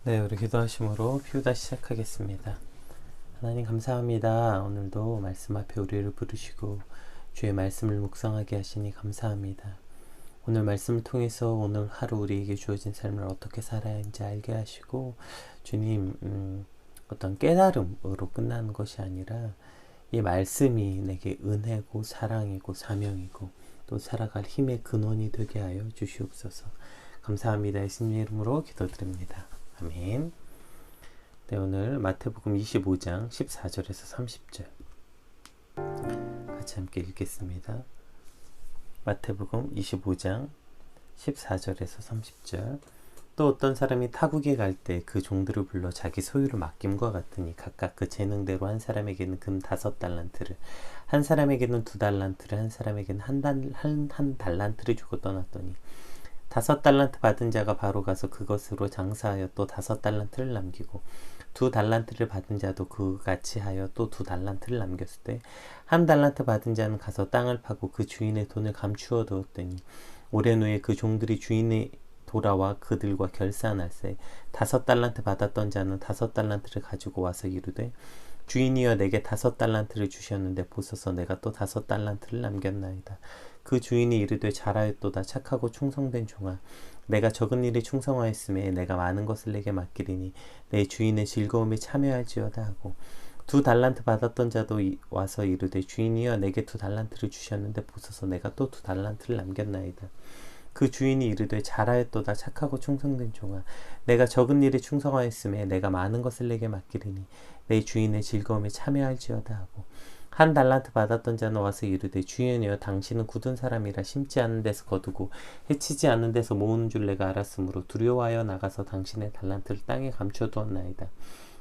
네, 우리 기도하심으로 피우다 시작하겠습니다. 하나님 감사합니다. 오늘도 말씀 앞에 우리를 부르시고 주의 말씀을 묵상하게 하시니 감사합니다. 오늘 말씀을 통해서 오늘 하루 우리에게 주어진 삶을 어떻게 살아야 하는지 알게 하시고 주님 어떤 깨달음으로 끝나는 것이 아니라 이 말씀이 내게 은혜고 사랑이고 사명이고 또 살아갈 힘의 근원이 되게 하여 주시옵소서. 감사합니다. 예수님 이름으로 기도드립니다. 아멘. 네, 오늘 마태복음 25장 14절에서 30절 같이 함께 읽겠습니다. 마태복음 25장 14절에서 30절. 또 어떤 사람이 타국에 갈 때 그 종들을 불러 자기 소유를 맡김과 같으니 각각 그 재능대로 한 사람에게는 금 5달란트를, 한 사람에게는 2달란트를, 한 사람에게는 한 달란트를 주고 떠났더니 5달란트 받은 자가 바로 가서 그것으로 장사하여 또 5달란트를 남기고 2달란트를 받은 자도 그같이 하여 또 2달란트를 남겼을 때 1달란트 받은 자는 가서 땅을 파고 그 주인의 돈을 감추어 두었더니 오랜 후에 그 종들이 주인이 돌아와 그들과 결산할세 5달란트 받았던 자는 5달란트를 가지고 와서 이르되 주인이여 내게 5달란트를 주셨는데 보소서 내가 또 5달란트를 남겼나이다. 그 주인이 이르되 잘하였도다 착하고 충성된 종아 내가 적은 일에 충성하였음에 내가 많은 것을 내게 맡기리니 내 주인의 즐거움에 참여할지어다 하고 2달란트 받았던 자도 와서 이르되 주인이여 내게 2달란트를 주셨는데 보소서 내가 또 2달란트를 남겼나이다. 그 주인이 이르되 잘하였도다 착하고 충성된 종아 내가 적은 일에 충성하였음에 내가 많은 것을 내게 맡기리니 내 주인의 즐거움에 참여할지어다 하고 1달란트 받았던 자는 와서 이르되 주인이여 당신은 굳은 사람이라 심지 않은 데서 거두고 해치지 않는 데서 모으는 줄 내가 알았으므로 두려워하여 나가서 당신의 달란트를 땅에 감춰두었나이다.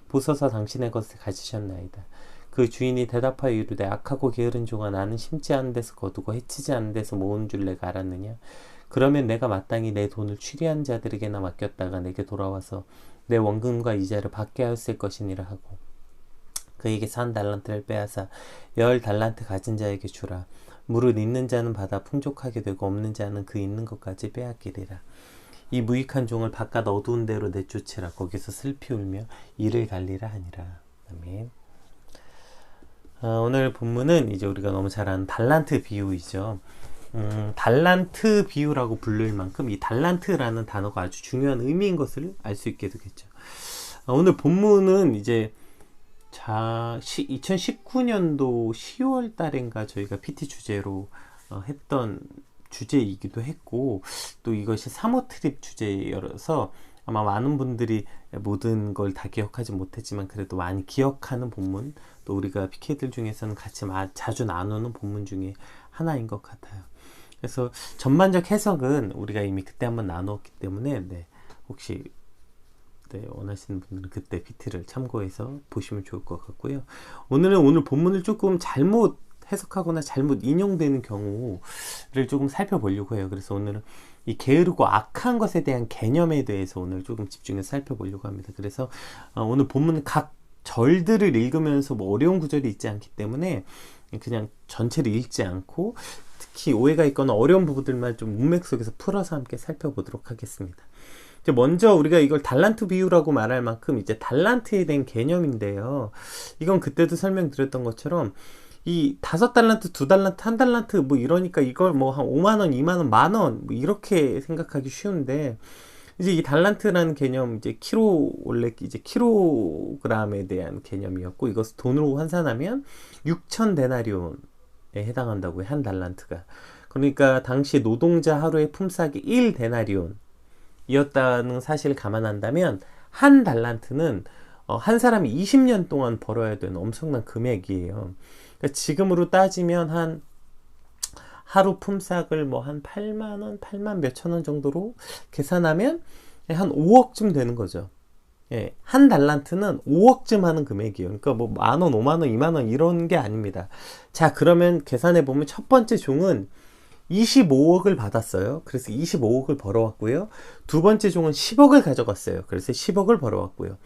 보소서 당신의 것을 가지셨나이다. 그 주인이 대답하여 이르되 악하고 게으른 종아 나는 심지 않은 데서 거두고 해치지 않은 데서 모으는 줄 내가 알았느냐. 그러면 내가 마땅히 내 돈을 취리한 자들에게나 맡겼다가 내게 돌아와서 내 원금과 이자를 받게 하였을 것이니라 하고 그에게서 1달란트를 빼앗아 10달란트 가진 자에게 주라. 무릇 있는 자는 받아 풍족하게 되고 없는 자는 그 있는 것까지 빼앗기리라. 이 무익한 종을 바깥 어두운 데로 내쫓으라. 거기서 슬피 울며 이를 갈리라 하니라. 아멘. 오늘 본문은 이제 우리가 너무 잘 아는 달란트 비유이죠. 달란트 비유라고 부를 만큼 이 달란트라는 단어가 아주 중요한 의미인 것을 알 수 있게 되겠죠. 오늘 본문은 이제 2019년도 10월 달인가 저희가 PT 주제로 했던 주제이기도 했고 또 이것이 사모 트립 주제여서 아마 많은 분들이 모든 걸 다 기억하지 못했지만 그래도 많이 기억하는 본문 또 우리가 PK들 중에서는 같이 자주 나누는 본문 중에 하나인 것 같아요. 그래서 전반적 해석은 우리가 이미 그때 한번 나누었기 때문에 혹시 원하시는 분들은 그때 PT를 참고해서 보시면 좋을 것 같고요. 오늘 본문을 조금 잘못 해석하거나 잘못 인용되는 경우를 조금 살펴보려고 해요. 그래서 오늘은 이 게으르고 악한 것에 대한 개념에 대해서 오늘 조금 집중해서 살펴보려고 합니다. 그래서 오늘 본문 각 절들을 읽으면서 뭐 어려운 구절이 있지 않기 때문에 그냥 전체를 읽지 않고 특히 오해가 있거나 어려운 부분들만 좀 문맥 속에서 풀어서 함께 살펴보도록 하겠습니다. 먼저 우리가 이걸 달란트 비유라고 말할 만큼 이제 달란트에 대한 개념인데요. 이건 그때도 설명드렸던 것처럼 이 5달란트, 2달란트, 1달란트 뭐 이러니까 이걸 뭐 한 5만원, 2만원, 만원 뭐 이렇게 생각하기 쉬운데 이제 이 달란트라는 개념 이제 원래 이제 킬로그램에 대한 개념이었고 이것을 돈으로 환산하면 6천 데나리온에 해당한다고요. 한 달란트가. 그러니까 당시 노동자 하루의 품삯이 1 데나리온 이었다는 사실을 감안한다면 한 달란트는 한 사람이 20년 동안 벌어야 되는 엄청난 금액이에요. 그러니까 지금으로 따지면 한 하루 품삯을 뭐 한 8만원, 8만 몇천 원 정도로 계산하면 한 5억쯤 되는 거죠. 예, 한 달란트는 5억쯤 하는 금액이에요. 그러니까 뭐 만원, 5만원, 2만원 이런 게 아닙니다. 자, 그러면 계산해보면 첫 번째 종은 25억을 받았어요. 그래서 25억을 벌어왔고요. 두 번째 종은 10억을 가져갔어요. 그래서 10억을 벌어왔고요.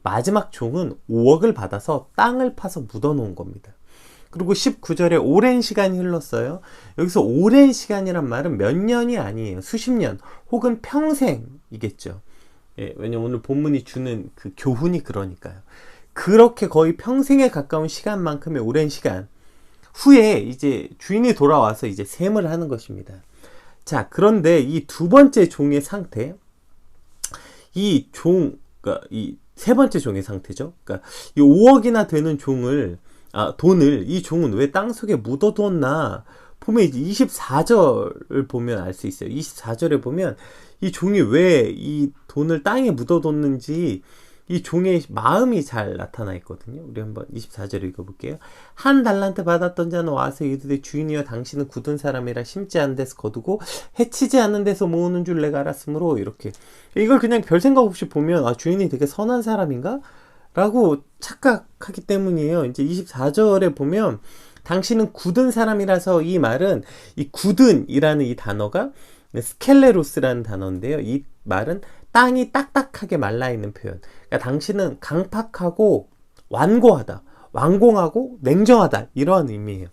마지막 종은 5억을 받아서 땅을 파서 묻어놓은 겁니다. 그리고 19절에 오랜 시간이 흘렀어요. 여기서 오랜 시간이란 말은 몇 년이 아니에요. 수십 년 혹은 평생이겠죠. 예, 왜냐면 오늘 본문이 주는 그 교훈이 그러니까요. 그렇게 거의 평생에 가까운 시간만큼의 오랜 시간 후에 이제 주인이 돌아와서 이제 셈을 하는 것입니다. 자, 그런데 이 두 번째 종의 상태, 그러니까 이 세 번째 종의 상태죠. 그러니까 이 5억이나 되는 돈을 이 종은 왜 땅속에 묻어뒀나 보면 이제 24절을 보면 알 수 있어요. 24절에 보면 이 종이 왜 이 돈을 땅에 묻어뒀는지 이 종의 마음이 잘 나타나 있거든요. 우리 한번 24절 읽어볼게요. 한 달란트 받았던 자는 와서 이르되 주인이여 당신은 굳은 사람이라 심지 않은 데서 거두고 해치지 않는 데서 모으는 줄 내가 알았으므로, 이렇게 이걸 그냥 별 생각 없이 보면 아, 주인이 되게 선한 사람인가? 라고 착각하기 때문이에요. 이제 24절에 보면 당신은 굳은 사람이라서, 이 말은 이 굳은이라는 이 단어가 스켈레로스라는 단어인데요. 이 말은 땅이 딱딱하게 말라있는 표현. 그러니까 당신은 강팍하고 완고하다, 완공하고 냉정하다, 이러한 의미예요.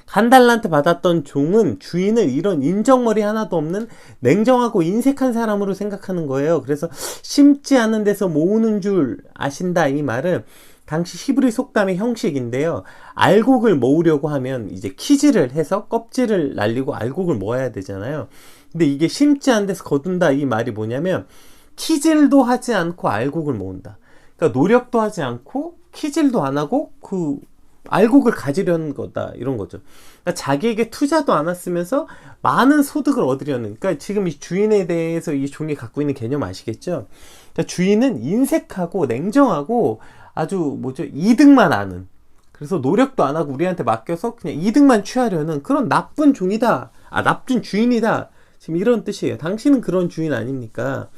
한 달란트 받았던 종은 주인을 이런 인정머리 하나도 없는 냉정하고 인색한 사람으로 생각하는 거예요. 그래서 심지 않은 데서 모으는 줄 아신다, 이 말은 당시 히브리 속담의 형식인데요. 알곡을 모으려고 하면 이제 키질을 해서 껍질을 날리고 알곡을 모아야 되잖아요. 근데 이게 심지 않은 데서 거둔다, 이 말이 뭐냐면 키질도 하지 않고 알곡을 모은다. 그러니까 노력도 하지 않고 키질도 안 하고 그 알곡을 가지려는 거다, 이런 거죠. 그러니까 자기에게 투자도 안 했으면서 많은 소득을 얻으려는, 그러니까 지금 이 주인에 대해서 이 종이 갖고 있는 개념 아시겠죠? 그러니까 주인은 인색하고 냉정하고 아주 이득만 아는, 그래서 노력도 안 하고 우리한테 맡겨서 그냥 이득만 취하려는 그런 나쁜 종이다, 나쁜 주인이다, 지금 이런 뜻이에요. 당신은 그런 주인 아닙니까?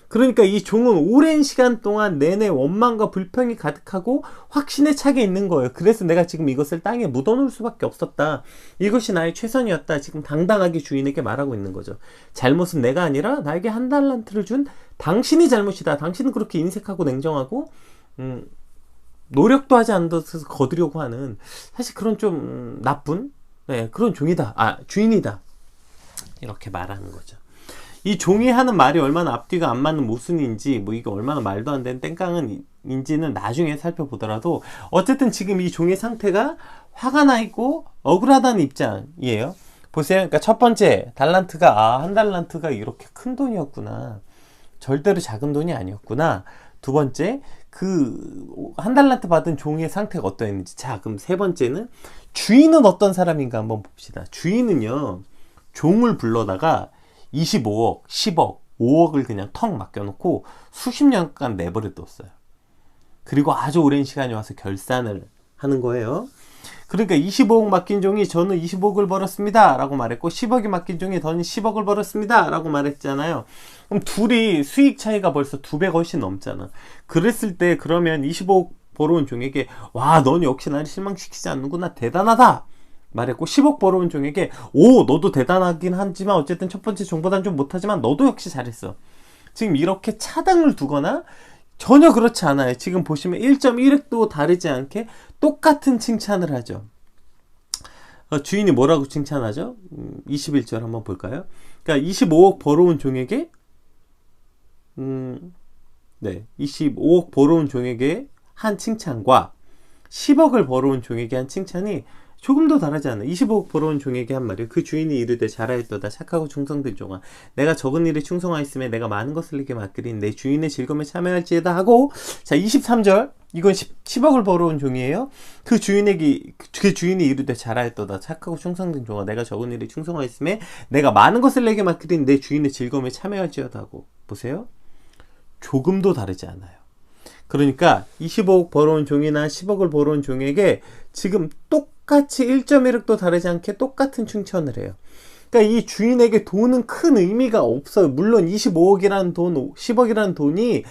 그러니까 이 종은 오랜 시간 동안 내내 원망과 불평이 가득하고 확신에 차게 있는 거예요. 그래서 내가 지금 이것을 땅에 묻어놓을 수밖에 없었다, 이것이 나의 최선이었다, 지금 당당하게 주인에게 말하고 있는 거죠. 잘못은 내가 아니라 나에게 한 달란트를 준 당신이 잘못이다. 당신은 그렇게 인색하고 냉정하고 노력도 하지 않는 데서 거두려고 하는, 사실 그런 좀 나쁜 그런 종이다, 주인이다, 이렇게 말하는 거죠. 이 종이 하는 말이 얼마나 앞뒤가 안 맞는 모순인지, 이게 얼마나 말도 안 되는 땡깡인지는 나중에 살펴보더라도, 어쨌든 지금 이 종의 상태가 화가 나 있고 억울하다는 입장이에요. 보세요. 그러니까 첫 번째, 달란트가 한 달란트가 이렇게 큰 돈이었구나, 절대로 작은 돈이 아니었구나. 두 번째, 그 한 달란트 받은 종의 상태가 어떠했는지. 자, 그럼 세 번째는 주인은 어떤 사람인가 한번 봅시다. 주인은요, 종을 불러다가 25억, 10억, 5억을 그냥 턱 맡겨놓고 수십 년간 내버려뒀어요. 그리고 아주 오랜 시간이 와서 결산을 하는 거예요. 그러니까 25억 맡긴 종이 저는 25억을 벌었습니다 라고 말했고, 10억이 맡긴 종이 저는 10억을 벌었습니다 라고 말했잖아요. 그럼 둘이 수익 차이가 벌써 2배 훨씬 넘잖아. 그랬을 때 그러면 25억 벌어온 종에게 와, 넌 역시 나를 실망시키지 않는구나, 대단하다 말했고, 10억 벌어온 종에게 오, 너도 대단하긴 하지만 어쨌든 첫 번째 종보단 좀 못하지만 너도 역시 잘했어. 지금 이렇게 차등을 두거나 전혀 그렇지 않아요. 지금 보시면 1.1획도 다르지 않게 똑같은 칭찬을 하죠. 주인이 뭐라고 칭찬하죠? 21절 한번 볼까요? 그러니까 25억 벌어온 종에게 25억 벌어온 종에게 한 칭찬과 10억을 벌어온 종에게 한 칭찬이 조금 더 다르지 않아요. 25억 벌어온 종에게 한 말이에요. 그 주인이 이르되 잘하였도다 착하고 충성된 종아, 내가 적은 일에 충성하였으며 내가 많은 것을 네게 맡기린 내 주인의 즐거움에 참여할지에다 하고, 자 23절, 이건 10억을 벌어온 종이에요. 그 주인이 이르되 잘하였도다 착하고 충성된 종아, 내가 적은 일에 충성하였으며 내가 많은 것을 네게 맡기린 내 주인의 즐거움에 참여할지어다 하고. 보세요, 조금도 다르지 않아요. 그러니까 25억 벌어온 종이나 10억을 벌어온 종에게 지금 똑같이 1.1획도 다르지 않게 똑같은 칭찬을 해요. 그러니까 이 주인에게 돈은 큰 의미가 없어요. 물론 25억이라는 돈, 10억이라는 돈이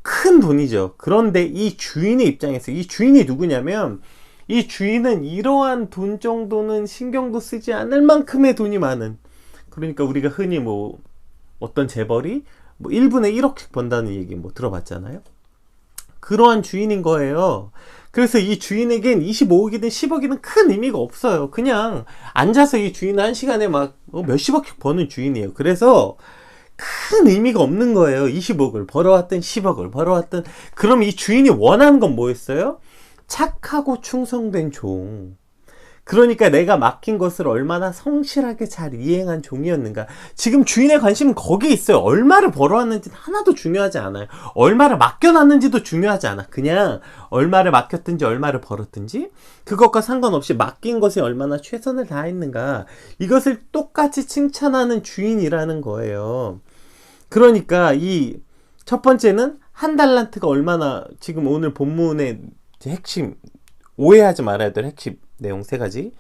큰 돈이죠. 그런데 이 주인의 입장에서, 이 주인이 누구냐면, 이 주인은 이러한 돈 정도는 신경도 쓰지 않을 만큼의 돈이 많은, 그러니까 우리가 흔히 어떤 재벌이 1분에 1억씩 번다는 얘기 들어봤잖아요. 그러한 주인인 거예요. 그래서 이 주인에겐 25억이든 10억이든 큰 의미가 없어요. 그냥 앉아서 이 주인은 한 시간에 몇십억씩 버는 주인이에요. 그래서 큰 의미가 없는 거예요. 20억을 벌어왔든 10억을 벌어왔든. 그럼 이 주인이 원하는 건 뭐였어요? 착하고 충성된 종. 그러니까 내가 맡긴 것을 얼마나 성실하게 잘 이행한 종이었는가. 지금 주인의 관심은 거기에 있어요. 얼마를 벌어왔는지 하나도 중요하지 않아요. 얼마를 맡겨놨는지도 중요하지 않아. 그냥 얼마를 맡겼든지 얼마를 벌었든지 그것과 상관없이 맡긴 것에 얼마나 최선을 다했는가. 이것을 똑같이 칭찬하는 주인이라는 거예요. 그러니까 이 첫 번째는 한 달란트가 얼마나, 지금 오늘 본문의 핵심, 오해하지 말아야 될 핵심 내용 세 가지.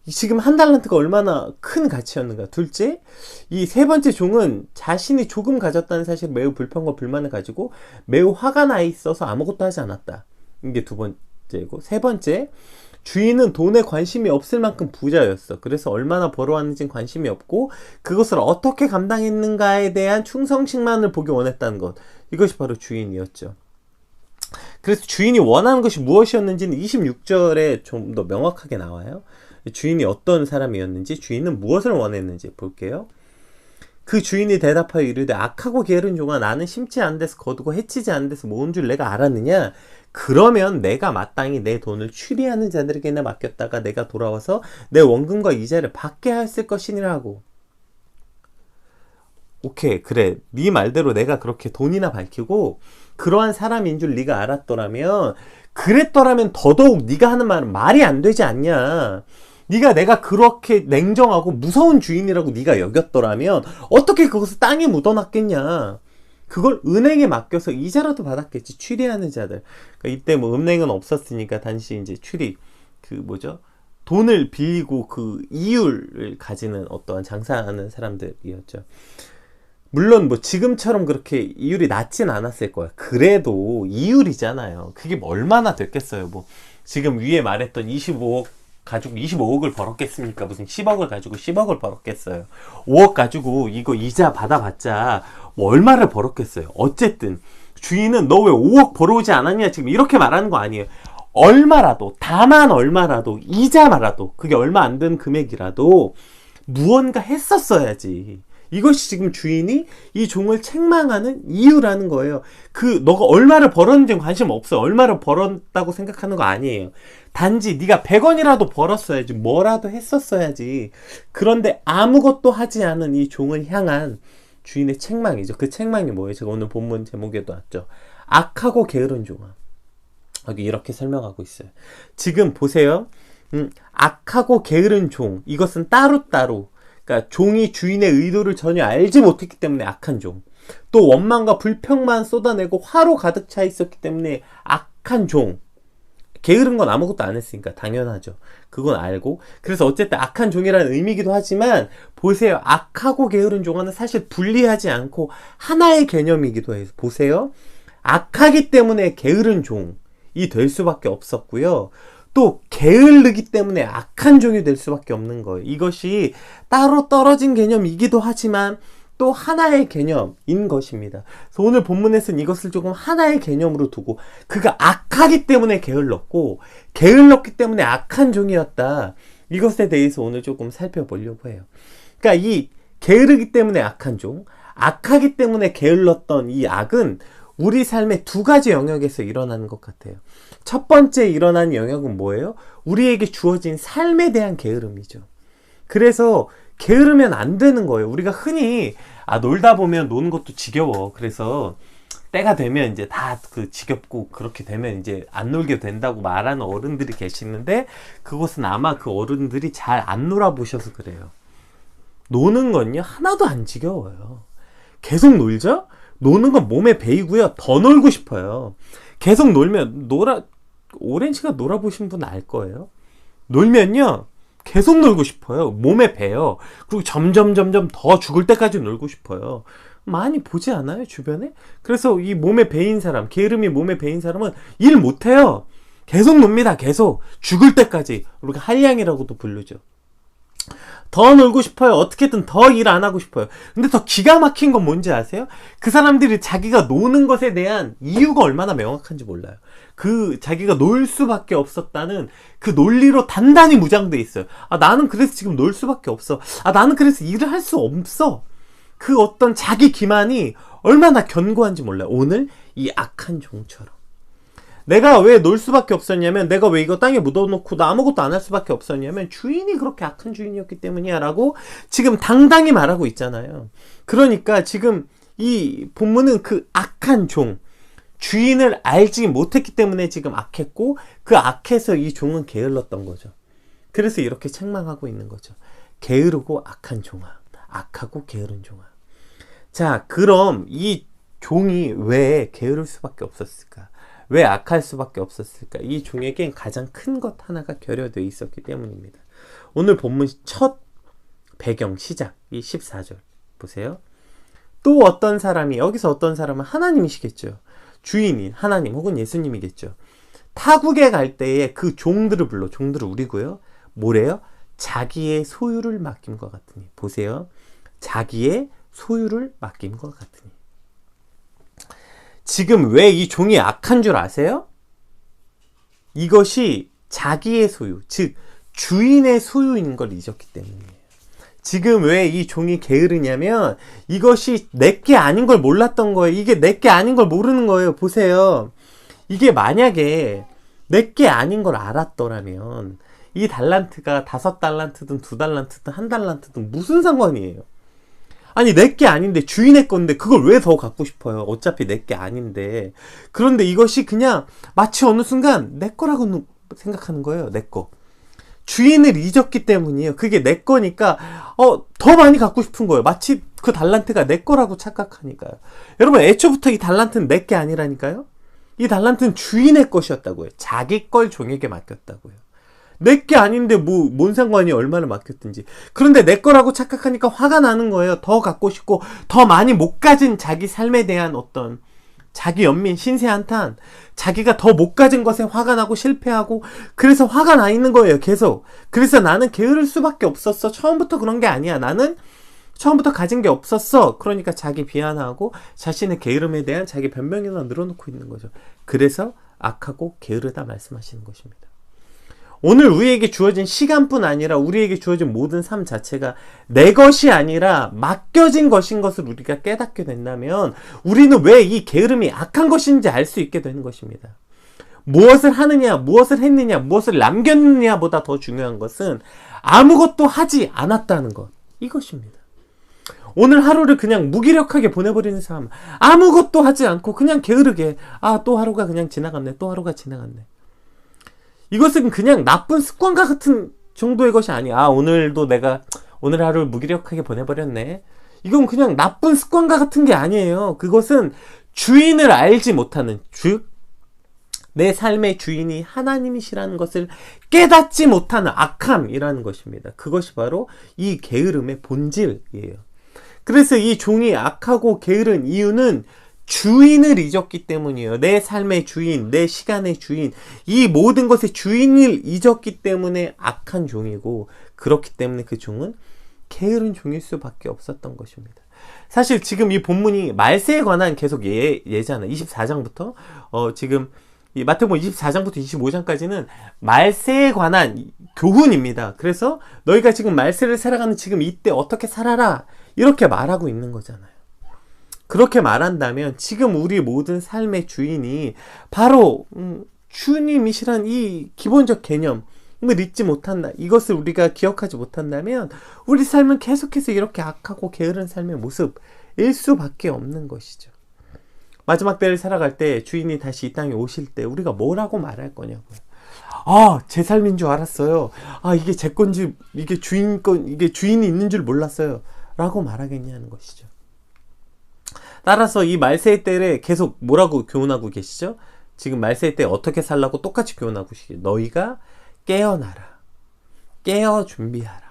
지금 한 달란트가 얼마나 큰 가치였는가. 둘째, 이 세 번째 종은 자신이 조금 가졌다는 사실 매우 불평과 불만을 가지고 매우 화가 나 있어서 아무것도 하지 않았다. 이게 두 번째고, 세 번째, 주인은 돈에 관심이 없을 만큼 부자였어. 그래서 얼마나 벌어왔는지는 관심이 없고 그것을 어떻게 감당했는가에 대한 충성심만을 보기 원했다는 것. 이것이 바로 주인이었죠. 그래서 주인이 원하는 것이 무엇이었는지는 26절에 좀 더 명확하게 나와요. 주인이 어떤 사람이었는지, 주인은 무엇을 원했는지 볼게요. 그 주인이 대답하여 이르되 악하고 게으른 종아, 나는 심지 않은 데서 거두고 해치지 않은 데서 모은 줄 내가 알았느냐? 그러면 내가 마땅히 내 돈을 추리하는 자들에게나 맡겼다가 내가 돌아와서 내 원금과 이자를 받게 하였을 것이니라 하고. 오케이, 그래, 네 말대로 내가 그렇게 돈이나 밝히고 그러한 사람인 줄 네가 알았더라면, 그랬더라면 더더욱 네가 하는 말은 말이 안 되지 않냐. 네가 내가 그렇게 냉정하고 무서운 주인이라고 네가 여겼더라면 어떻게 그것을 땅에 묻어놨겠냐. 그걸 은행에 맡겨서 이자라도 받았겠지. 추리하는 자들. 그러니까 이때 뭐 은행은 없었으니까 단지 이제 추리, 그 뭐죠? 돈을 빌리고 그 이율을 가지는 어떠한 장사하는 사람들이었죠. 물론 뭐 지금처럼 그렇게 이율이 낮진 않았을 거야. 그래도 이율이잖아요. 그게 뭐 얼마나 됐겠어요. 뭐 지금 위에 말했던 25억 가지고 25억을 벌었겠습니까? 무슨 10억을 가지고 10억을 벌었겠어요. 5억 가지고 이거 이자 받아봤자 뭐 얼마를 벌었겠어요. 어쨌든 주인은 너 왜 5억 벌어오지 않았냐 지금 이렇게 말하는 거 아니에요. 얼마라도, 다만 얼마라도, 이자마라도, 그게 얼마 안 된 금액이라도 무언가 했었어야지. 이것이 지금 주인이 이 종을 책망하는 이유라는 거예요. 너가 얼마를 벌었는지 관심 없어요. 얼마를 벌었다고 생각하는 거 아니에요. 단지 네가 100원이라도 벌었어야지, 뭐라도 했었어야지. 그런데 아무것도 하지 않은 이 종을 향한 주인의 책망이죠. 그 책망이 뭐예요? 제가 오늘 본문 제목에도 왔죠. 악하고 게으른 종아. 여기 이렇게 설명하고 있어요. 지금 보세요. 악하고 게으른 종, 이것은 따로따로, 그러니까 종이 주인의 의도를 전혀 알지 못했기 때문에 악한 종, 또 원망과 불평만 쏟아내고 화로 가득 차 있었기 때문에 악한 종. 게으른 건 아무것도 안 했으니까 당연하죠. 그건 알고. 그래서 어쨌든 악한 종이라는 의미이기도 하지만 보세요. 악하고 게으른 종은 사실 분리하지 않고 하나의 개념이기도 해요. 보세요. 악하기 때문에 게으른 종이 될 수밖에 없었고요. 또 게으르기 때문에 악한 종이 될 수밖에 없는 거예요. 이것이 따로 떨어진 개념이기도 하지만 또 하나의 개념인 것입니다. 그래서 오늘 본문에서는 이것을 조금 하나의 개념으로 두고, 그가 악하기 때문에 게을렀고 게을렀기 때문에 악한 종이었다, 이것에 대해서 오늘 조금 살펴보려고 해요. 그러니까 이 게으르기 때문에 악한 종, 악하기 때문에 게을렀던 이 악은 우리 삶의 두 가지 영역에서 일어나는 것 같아요. 첫 번째 일어나는 영역은 뭐예요? 우리에게 주어진 삶에 대한 게으름이죠. 그래서 게으르면 안 되는 거예요. 우리가 흔히 놀다 보면 노는 것도 지겨워. 그래서 때가 되면 이제 다 지겹고 그렇게 되면 이제 안 놀게 된다고 말하는 어른들이 계시는데, 그것은 아마 그 어른들이 잘 안 놀아보셔서 그래요. 노는 건요 하나도 안 지겨워요. 계속 놀죠? 노는 건 몸에 배이고요. 더 놀고 싶어요. 계속 놀면 오렌지가 놀아보신 분 알 거예요. 놀면요 계속 놀고 싶어요. 몸에 배요. 그리고 점점 더 죽을 때까지 놀고 싶어요. 많이 보지 않아요, 주변에? 그래서 이 몸에 배인 사람, 게으름이 몸에 배인 사람은 일 못해요. 계속 놉니다. 계속 죽을 때까지. 우리가 한량이라고도 부르죠. 더 놀고 싶어요. 어떻게든 더 일 안 하고 싶어요. 근데 더 기가 막힌 건 뭔지 아세요? 그 사람들이 자기가 노는 것에 대한 이유가 얼마나 명확한지 몰라요. 자기가 놀 수밖에 없었다는 그 논리로 단단히 무장돼 있어요. 나는 그래서 지금 놀 수밖에 없어. 나는 그래서 일을 할 수 없어. 그 어떤 자기 기만이 얼마나 견고한지 몰라요. 오늘 이 악한 종처럼. 내가 왜 놀 수밖에 없었냐면, 내가 왜 이거 땅에 묻어놓고 나 아무것도 안 할 수밖에 없었냐면 주인이 그렇게 악한 주인이었기 때문이야 라고 지금 당당히 말하고 있잖아요. 그러니까 지금 이 본문은 그 악한 종, 주인을 알지 못했기 때문에 지금 악했고, 그 악해서 이 종은 게을렀던 거죠. 그래서 이렇게 책망하고 있는 거죠. 게으르고 악한 종아, 악하고 게으른 종아. 자, 그럼 이 종이 왜 게으를 수밖에 없었을까? 왜 악할 수밖에 없었을까? 이 종에겐 가장 큰 것 하나가 결여되어 있었기 때문입니다. 오늘 본문 첫 배경 시작, 이 14절 보세요. 또 어떤 사람이, 여기서 어떤 사람은 하나님이시겠죠. 주인인 하나님 혹은 예수님이겠죠. 타국에 갈 때에 그 종들을 불러, 종들을 우리고요. 뭐래요? 자기의 소유를 맡김과 같으니. 보세요. 자기의 소유를 맡김과 같으니. 지금 왜 이 종이 악한 줄 아세요? 이것이 자기의 소유, 즉 주인의 소유인 걸 잊었기 때문이에요. 지금 왜 이 종이 게으르냐면 이것이 내게 아닌 걸 몰랐던 거예요. 이게 내게 아닌 걸 모르는 거예요. 보세요. 이게 만약에 내게 아닌 걸 알았더라면 이 달란트가 5달란트든 2달란트든 1달란트든 무슨 상관이에요? 아니 내게 아닌데 주인의 건데 그걸 왜 더 갖고 싶어요? 어차피 내게 아닌데. 그런데 이것이 그냥 마치 어느 순간 내 거라고 생각하는 거예요. 내 거. 주인을 잊었기 때문이에요. 그게 내 거니까 더 많이 갖고 싶은 거예요. 마치 그 달란트가 내 거라고 착각하니까요. 여러분 애초부터 이 달란트는 내 게 아니라니까요. 이 달란트는 주인의 것이었다고요. 자기 걸 종에게 맡겼다고요. 내 게 아닌데 뭔 상관이 얼마나 맡겼든지. 그런데 내 거라고 착각하니까 화가 나는 거예요. 더 갖고 싶고 더 많이 못 가진 자기 삶에 대한 어떤 자기 연민, 신세 한탄, 자기가 더 못 가진 것에 화가 나고 실패하고, 그래서 화가 나 있는 거예요. 계속. 그래서 나는 게으를 수밖에 없었어. 처음부터 그런 게 아니야. 나는 처음부터 가진 게 없었어. 그러니까 자기 비하하고 자신의 게으름에 대한 자기 변명이나 늘어놓고 있는 거죠. 그래서 악하고 게으르다 말씀하시는 것입니다. 오늘 우리에게 주어진 시간뿐 아니라 우리에게 주어진 모든 삶 자체가 내 것이 아니라 맡겨진 것인 것을 우리가 깨닫게 된다면 우리는 왜 이 게으름이 악한 것인지 알 수 있게 되는 것입니다. 무엇을 하느냐, 무엇을 했느냐, 무엇을 남겼느냐보다 더 중요한 것은 아무것도 하지 않았다는 것, 이것입니다. 오늘 하루를 그냥 무기력하게 보내버리는 사람, 아무것도 하지 않고 그냥 게으르게 또 하루가 그냥 지나갔네, 또 하루가 지나갔네. 이것은 그냥 나쁜 습관과 같은 정도의 것이 아니야. 오늘도 내가 오늘 하루를 무기력하게 보내버렸네. 이건 그냥 나쁜 습관과 같은 게 아니에요. 그것은 주인을 알지 못하는, 즉 내 삶의 주인이 하나님이시라는 것을 깨닫지 못하는 악함이라는 것입니다. 그것이 바로 이 게으름의 본질이에요. 그래서 이 종이 악하고 게으른 이유는 주인을 잊었기 때문이에요. 내 삶의 주인, 내 시간의 주인, 이 모든 것의 주인을 잊었기 때문에 악한 종이고, 그렇기 때문에 그 종은 게으른 종일 수밖에 없었던 것입니다. 사실 지금 이 본문이 말세에 관한 계속 예잖아요. 24장부터 지금 이 마태복음 24장부터 25장까지는 말세에 관한 교훈입니다. 그래서 너희가 지금 말세를 살아가는 지금 이때 어떻게 살아라, 이렇게 말하고 있는 거잖아요. 그렇게 말한다면 지금 우리 모든 삶의 주인이 바로 주님이시란 이 기본적 개념을 잊지 못한다, 이것을 우리가 기억하지 못한다면 우리 삶은 계속해서 이렇게 악하고 게으른 삶의 모습일 수밖에 없는 것이죠. 마지막 때를 살아갈 때 주인이 다시 이 땅에 오실 때 우리가 뭐라고 말할 거냐고요. 제 삶인 줄 알았어요. 이게 제 건지, 이게 주인 건, 이게 주인이 있는 줄 몰랐어요. 라고 말하겠냐는 것이죠. 따라서 이 말세의 때에 계속 뭐라고 교훈하고 계시죠? 지금 말세의 때 어떻게 살라고 똑같이 교훈하고 계시죠. 너희가 깨어나라. 깨어 준비하라.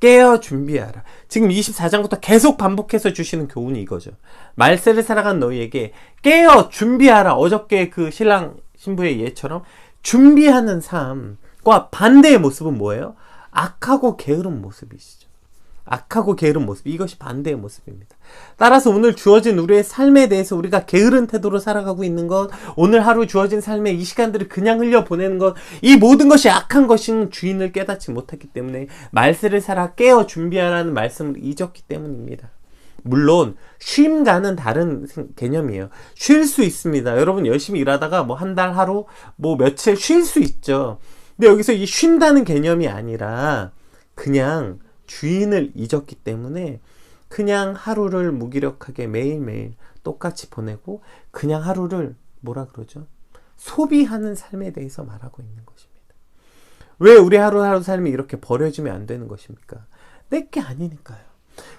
깨어 준비하라. 지금 24장부터 계속 반복해서 주시는 교훈이 이거죠. 말세를 살아간 너희에게 깨어 준비하라. 어저께 그 신랑 신부의 예처럼 준비하는 삶과 반대의 모습은 뭐예요? 악하고 게으른 모습이시죠. 악하고 게으른 모습, 이것이 반대의 모습입니다. 따라서 오늘 주어진 우리의 삶에 대해서 우리가 게으른 태도로 살아가고 있는 것, 오늘 하루 주어진 삶의 이 시간들을 그냥 흘려보내는 것, 이 모든 것이 악한 것인 주인을 깨닫지 못했기 때문에 말세를 살아 깨어 준비하라는 말씀을 잊었기 때문입니다. 물론 쉼과는 다른 개념이에요. 쉴 수 있습니다. 여러분 열심히 일하다가 뭐 한 달, 하루, 뭐 며칠 쉴 수 있죠. 근데 여기서 이 쉰다는 개념이 아니라 그냥 주인을 잊었기 때문에 그냥 하루를 무기력하게 매일매일 똑같이 보내고 그냥 하루를 뭐라 그러죠? 소비하는 삶에 대해서 말하고 있는 것입니다. 왜 우리 하루하루 삶이 이렇게 버려지면 안 되는 것입니까? 내게 아니니까요.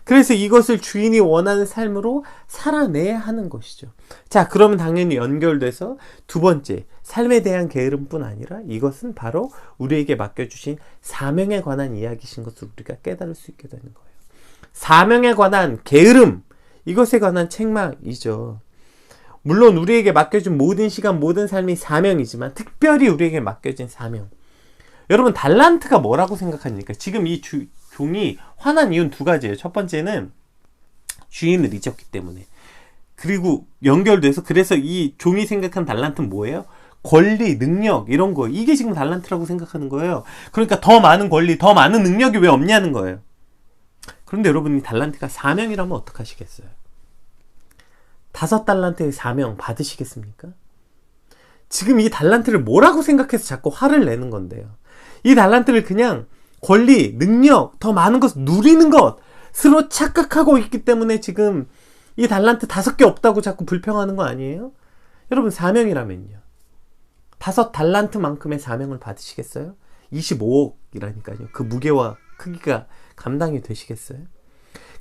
그래서 이것을 주인이 원하는 삶으로 살아내야 하는 것이죠. 자, 그러면 당연히 연결돼서 두 번째, 삶에 대한 게으름뿐 아니라 이것은 바로 우리에게 맡겨주신 사명에 관한 이야기신 것을 우리가 깨달을 수 있게 되는 거예요. 사명에 관한 게으름, 이것에 관한 책망이죠. 물론 우리에게 맡겨준 모든 시간, 모든 삶이 사명이지만 특별히 우리에게 맡겨진 사명. 여러분 달란트가 뭐라고 생각합니까? 지금 이 종이 화난 이유는 두 가지예요. 첫 번째는 주인을 잊었기 때문에. 그리고 연결돼서 그래서 이 종이 생각한 달란트는 뭐예요? 권리, 능력 이런 거. 이게 지금 달란트라고 생각하는 거예요. 그러니까 더 많은 권리, 더 많은 능력이 왜 없냐는 거예요. 그런데 여러분 이 달란트가 사명이라면 어떡하시겠어요? 5달란트의 사명 받으시겠습니까? 지금 이 달란트를 뭐라고 생각해서 자꾸 화를 내는 건데요. 이 달란트를 그냥 권리, 능력, 더 많은 것을 누리는 것으로 착각하고 있기 때문에 지금 이 달란트 5개 없다고 자꾸 불평하는 거 아니에요? 여러분 사명이라면요. 5달란트만큼의 사명을 받으시겠어요? 25억이라니까요. 그 무게와 크기가 감당이 되시겠어요?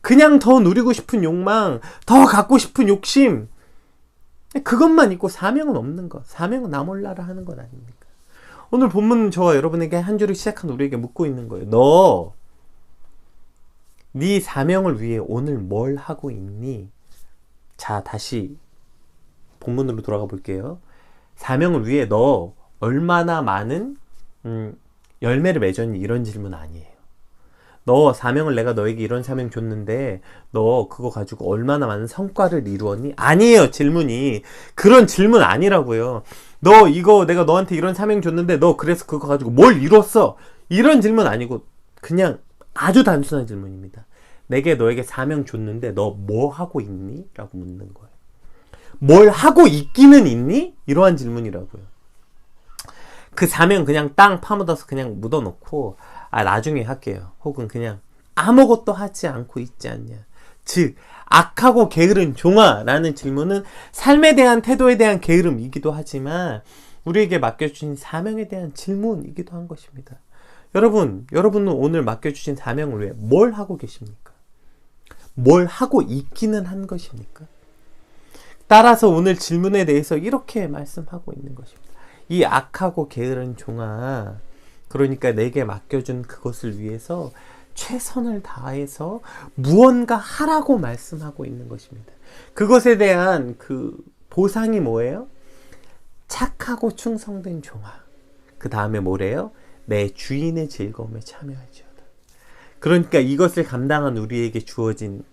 그냥 더 누리고 싶은 욕망, 더 갖고 싶은 욕심, 그것만 있고 사명은 없는 것. 사명은 나 몰라라 하는 것 아닙니까? 오늘 본문 저와 여러분에게 한 주를 시작한 우리에게 묻고 있는 거예요. 너, 네 사명을 위해 오늘 뭘 하고 있니? 자, 다시 본문으로 돌아가 볼게요. 사명을 위해 너 얼마나 많은 열매를 맺었니? 이런 질문 아니에요. 너 사명을 내가 너에게 이런 사명 줬는데 너 그거 가지고 얼마나 많은 성과를 이루었니? 아니에요. 질문이 그런 질문 아니라고요. 너 이거 내가 너한테 이런 사명 줬는데 너 그래서 그거 가지고 뭘 이뤘어? 이런 질문 아니고 그냥 아주 단순한 질문입니다. 내게 너에게 사명 줬는데 너 뭐 하고 있니? 라고 묻는 거예요. 뭘 하고 있기는 있니? 이러한 질문이라고요. 그 사명 그냥 땅 파묻어서 그냥 묻어놓고 나중에 할게요. 혹은 그냥 아무것도 하지 않고 있지 않냐. 즉 악하고 게으른 종아라는 질문은 삶에 대한 태도에 대한 게으름이기도 하지만 우리에게 맡겨주신 사명에 대한 질문이기도 한 것입니다. 여러분은 오늘 맡겨주신 사명을 위해 뭘 하고 계십니까? 뭘 하고 있기는 한 것입니까? 따라서 오늘 질문에 대해서 이렇게 말씀하고 있는 것입니다. 이 악하고 게으른 종아, 그러니까 내게 맡겨준 그것을 위해서 최선을 다해서 무언가 하라고 말씀하고 있는 것입니다. 그것에 대한 그 보상이 뭐예요? 착하고 충성된 종아. 그 다음에 뭐래요? 내 주인의 즐거움에 참여할지어다. 그러니까 이것을 감당한 우리에게 주어진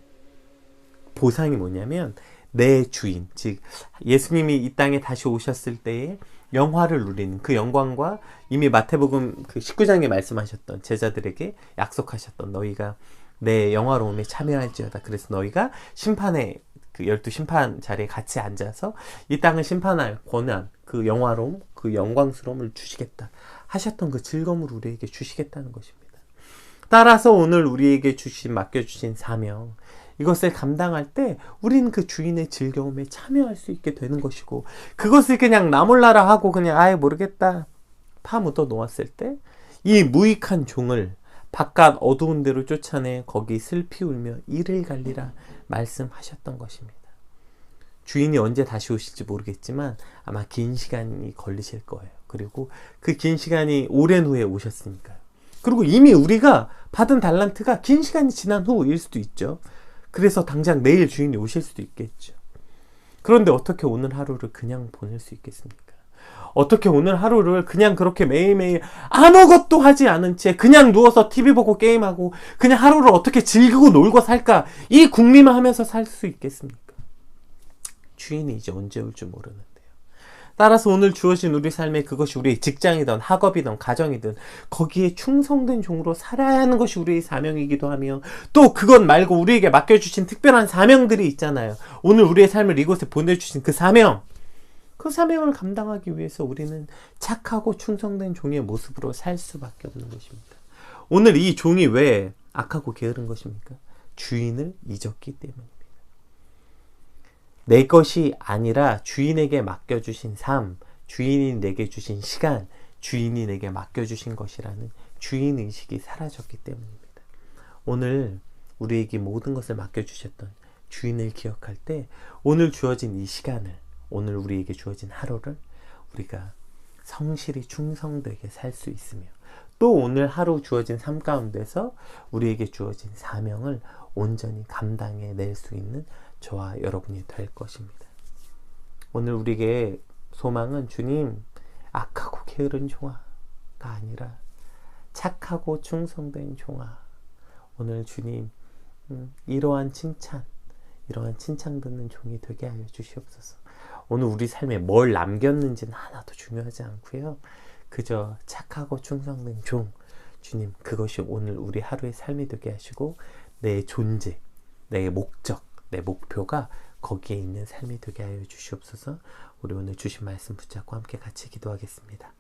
보상이 뭐냐면 내 주인, 즉 예수님이 이 땅에 다시 오셨을 때에 영화를 누리는 그 영광과 이미 마태복음 그 19장에 말씀하셨던 제자들에게 약속하셨던 너희가 내 영화로움에 참여할지어다. 그래서 너희가 심판의 그 12심판 자리에 같이 앉아서 이 땅을 심판할 권한, 그 영화로움, 그 영광스러움을 주시겠다 하셨던 그 즐거움을 우리에게 주시겠다는 것입니다. 따라서 오늘 우리에게 맡겨주신 사명, 이것을 감당할 때 우리는 그 주인의 즐거움에 참여할 수 있게 되는 것이고, 그것을 그냥 나 몰라라 하고 그냥 아예 모르겠다 파묻어 놓았을 때 이 무익한 종을 바깥 어두운 데로 쫓아내 거기 슬피 울며 이를 갈리라 말씀하셨던 것입니다. 주인이 언제 다시 오실지 모르겠지만 아마 긴 시간이 걸리실 거예요. 그리고 그 긴 시간이 오랜 후에 오셨으니까요. 그리고 이미 우리가 받은 달란트가 긴 시간이 지난 후일 수도 있죠. 그래서 당장 내일 주인이 오실 수도 있겠죠. 그런데 어떻게 오늘 하루를 그냥 보낼 수 있겠습니까? 어떻게 오늘 하루를 그냥 그렇게 매일매일 아무것도 하지 않은 채 그냥 누워서 TV 보고 게임하고 그냥 하루를 어떻게 즐기고 놀고 살까? 이 궁리만 하면서 살 수 있겠습니까? 주인이 이제 언제 올 줄 모르는데요. 따라서 오늘 주어진 우리 삶에 그것이 우리의 직장이든 학업이든 가정이든 거기에 충성된 종으로 살아야 하는 것이 우리의 사명이기도 하며 또 그것 말고 우리에게 맡겨주신 특별한 사명들이 있잖아요. 오늘 우리의 삶을 이곳에 보내주신 그 사명, 그 사명을 감당하기 위해서 우리는 착하고 충성된 종의 모습으로 살 수밖에 없는 것입니다. 오늘 이 종이 왜 악하고 게으른 것입니까? 주인을 잊었기 때문입니다. 내 것이 아니라 주인에게 맡겨주신 삶, 주인이 내게 주신 시간, 주인이 내게 맡겨주신 것이라는 주인의식이 사라졌기 때문입니다. 오늘 우리에게 모든 것을 맡겨주셨던 주인을 기억할 때 오늘 주어진 이 시간을, 오늘 우리에게 주어진 하루를 우리가 성실히 충성되게 살 수 있으며 또 오늘 하루 주어진 삶 가운데서 우리에게 주어진 사명을 온전히 감당해낼 수 있는 저와 여러분이 될 것입니다. 오늘 우리에게 소망은 주님, 악하고 게으른 종아가 아니라 착하고 충성된 종아. 오늘 주님, 이러한 칭찬 듣는 종이 되게 하여 주시옵소서. 오늘 우리 삶에 뭘 남겼는지는 하나도 중요하지 않고요. 그저 착하고 충성된 종, 주님, 그것이 오늘 우리 하루의 삶이 되게 하시고 내 존재, 내 목적, 내 목표가 거기에 있는 삶이 되게 하여 주시옵소서. 우리 오늘 주신 말씀 붙잡고 함께 같이 기도하겠습니다.